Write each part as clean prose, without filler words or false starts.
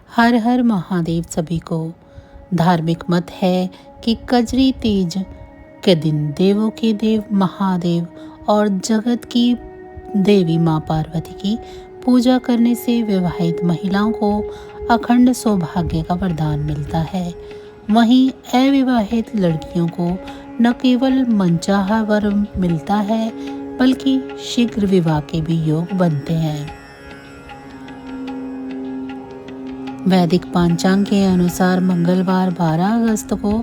हर हर महादेव सभी को। धार्मिक मत है कि कजरी तीज के दिन देवों के देव महादेव और जगत की देवी माँ पार्वती की पूजा करने से विवाहित महिलाओं को अखंड सौभाग्य का वरदान मिलता है। वहीं अविवाहित लड़कियों को न केवल मनचाहा वर मिलता है बल्कि शीघ्र विवाह के भी योग बनते हैं। वैदिक पंचांग के अनुसार मंगलवार 12 अगस्त को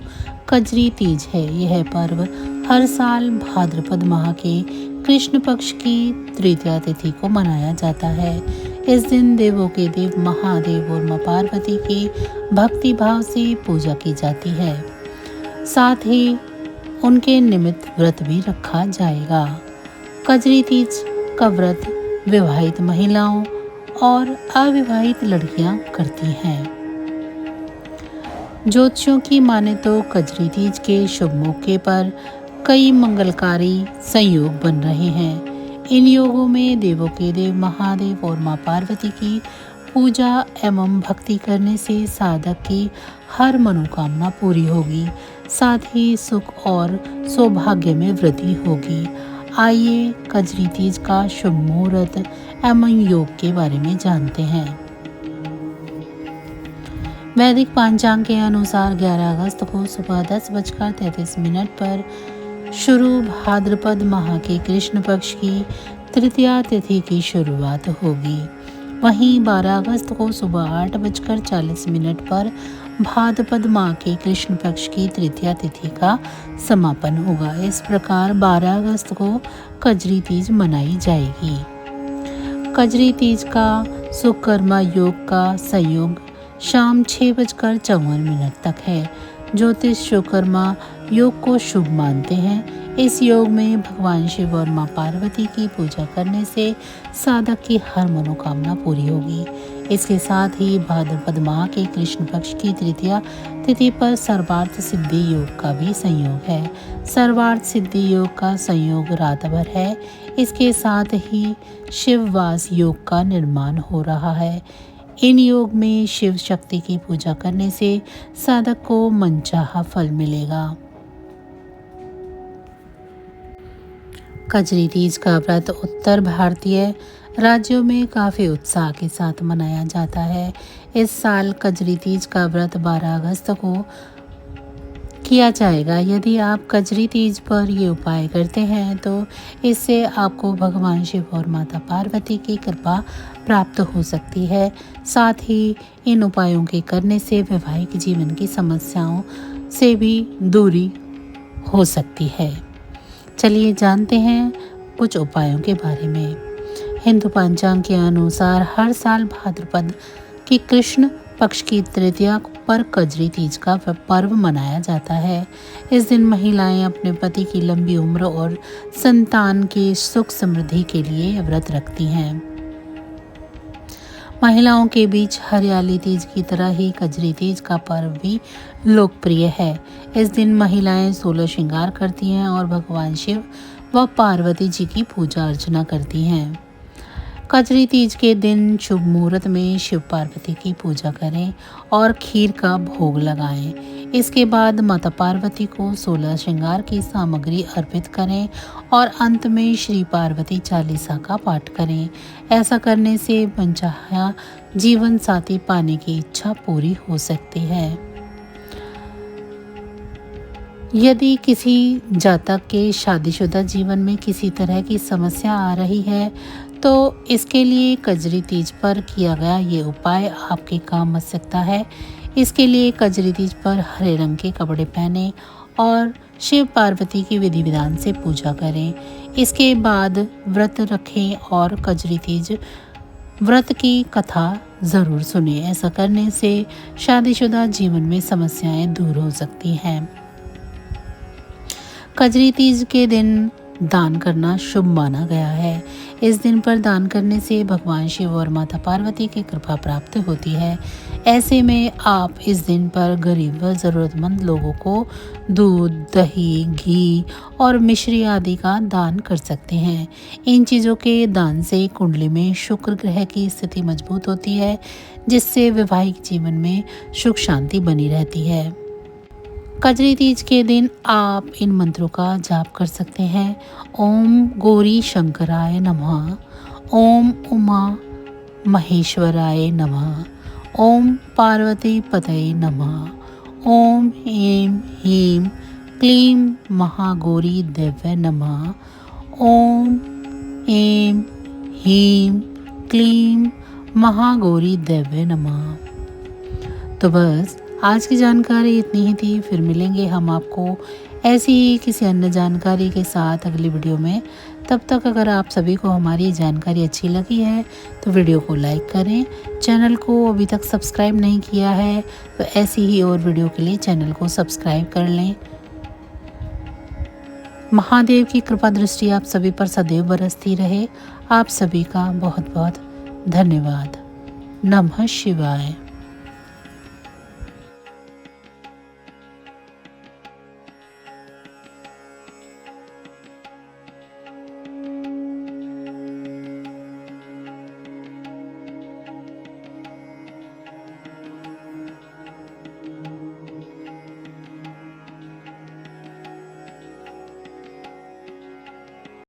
कजरी तीज है। यह पर्व हर साल भाद्रपद माह के कृष्ण पक्ष की तृतीया तिथि को मनाया जाता है। इस दिन देवों के देव महादेव और मां पार्वती की भक्ति भाव से पूजा की जाती है। साथ ही उनके निमित्त व्रत भी रखा जाएगा। कजरी तीज का व्रत विवाहित महिलाओं और अविवाहित लड़कियां करती हैं। ज्योतिषियों की माने तो कजरी तीज के शुभ मौके पर कई मंगलकारी संयोग बन रहे हैं। इन योगों में देवों के देव महादेव और मां पार्वती की पूजा एवं भक्ति करने से साधक की हर मनोकामना पूरी होगी। साथ ही सुख और सौभाग्य में वृद्धि होगी। आइए कजरी तीज का शुभ मुहूर्त एवं योग के बारे में जानते हैं। वैदिक पंचांग के अनुसार 11 अगस्त को सुबह 10:33 पर शुरू भाद्रपद माह के कृष्ण पक्ष की तृतीया तिथि की शुरुआत होगी। वहीं 12 अगस्त को सुबह 8:40 पर भाद्रपद माह के कृष्ण पक्ष की तृतीया तिथि का समापन होगा। इस प्रकार 12 अगस्त को कजरी तीज मनाई जाएगी। कजरी तीज का सुकर्मा योग का संयोग शाम 6:54 तक है। ज्योतिष सुकर्मा योग को शुभ मानते हैं। इस योग में भगवान शिव और मां पार्वती की पूजा करने से साधक की हर मनोकामना पूरी होगी। इसके साथ ही भाद्रपद माह के कृष्ण पक्ष की तृतीया तिथि पर सर्वार्थ सिद्धि योग का भी संयोग है। सर्वार्थ सिद्धि योग का संयोग रात भर है। इसके साथ ही शिववास योग का निर्माण हो रहा है। इन योग में शिव शक्ति की पूजा करने से साधक को मनचाहा फल मिलेगा। कजरी तीज का व्रत उत्तर भारतीय राज्यों में काफ़ी उत्साह के साथ मनाया जाता है। इस साल कजरी तीज का व्रत 12 अगस्त को किया जाएगा। यदि आप कजरी तीज पर ये उपाय करते हैं तो इससे आपको भगवान शिव और माता पार्वती की कृपा प्राप्त हो सकती है। साथ ही इन उपायों के करने से वैवाहिक जीवन की समस्याओं से भी दूरी हो सकती है। चलिए जानते हैं कुछ उपायों के बारे में। हिंदू पंचांग के अनुसार हर साल भाद्रपद की कृष्ण पक्ष की तृतीया पर कजरी तीज का पर्व मनाया जाता है। इस दिन महिलाएं अपने पति की लंबी उम्र और संतान की सुख समृद्धि के लिए व्रत रखती हैं। महिलाओं के बीच हरियाली तीज की तरह ही कजरी तीज का पर्व भी लोकप्रिय है। इस दिन महिलाएं 16 श्रृंगार करती हैं और भगवान शिव व पार्वती जी की पूजा अर्चना करती हैं। कजरी तीज के दिन शुभ मुहूर्त में शिव पार्वती की पूजा करें और खीर का भोग लगाएं। इसके बाद माता पार्वती को 16 श्रृंगार की सामग्री अर्पित करें और अंत में श्री पार्वती चालीसा का पाठ करें। ऐसा करने से मनचाहा जीवन साथी पाने की इच्छा पूरी हो सकती है। यदि किसी जातक के शादीशुदा जीवन में किसी तरह की समस्या आ रही है तो इसके लिए कजरी तीज पर किया गया ये उपाय आपके काम आ सकता है। इसके लिए कजरी तीज पर हरे रंग के कपड़े पहने और शिव पार्वती की विधि विधान से पूजा करें। इसके बाद व्रत रखें और कजरी तीज व्रत की कथा ज़रूर सुने। ऐसा करने से शादीशुदा जीवन में समस्याएं दूर हो सकती हैं। कजरी तीज के दिन दान करना शुभ माना गया है। इस दिन पर दान करने से भगवान शिव और माता पार्वती की कृपा प्राप्त होती है। ऐसे में आप इस दिन पर गरीब व ज़रूरतमंद लोगों को दूध, दही, घी और मिश्री आदि का दान कर सकते हैं। इन चीज़ों के दान से कुंडली में शुक्र ग्रह की स्थिति मजबूत होती है, जिससे वैवाहिक जीवन में सुख शांति बनी रहती है। कजरी तीज के दिन आप इन मंत्रों का जाप कर सकते हैं। ओम गौरी शंकराय नमः, ओम उमा महेश्वराय नमः, ओम पार्वती पतये नमः, ओम ऐं ह्रीं क्लीं महागौरी देव्यै नमः, ओम ऐं ह्रीं क्लीं महागौरी देव्यै नमः। तो बस आज की जानकारी इतनी ही थी। फिर मिलेंगे हम आपको ऐसी ही किसी अन्य जानकारी के साथ अगली वीडियो में। तब तक अगर आप सभी को हमारी जानकारी अच्छी लगी है तो वीडियो को लाइक करें। चैनल को अभी तक सब्सक्राइब नहीं किया है तो ऐसी ही और वीडियो के लिए चैनल को सब्सक्राइब कर लें। महादेव की कृपा दृष्टि आप सभी पर सदैव बरसती रहे। आप सभी का बहुत बहुत धन्यवाद। नमः शिवाय।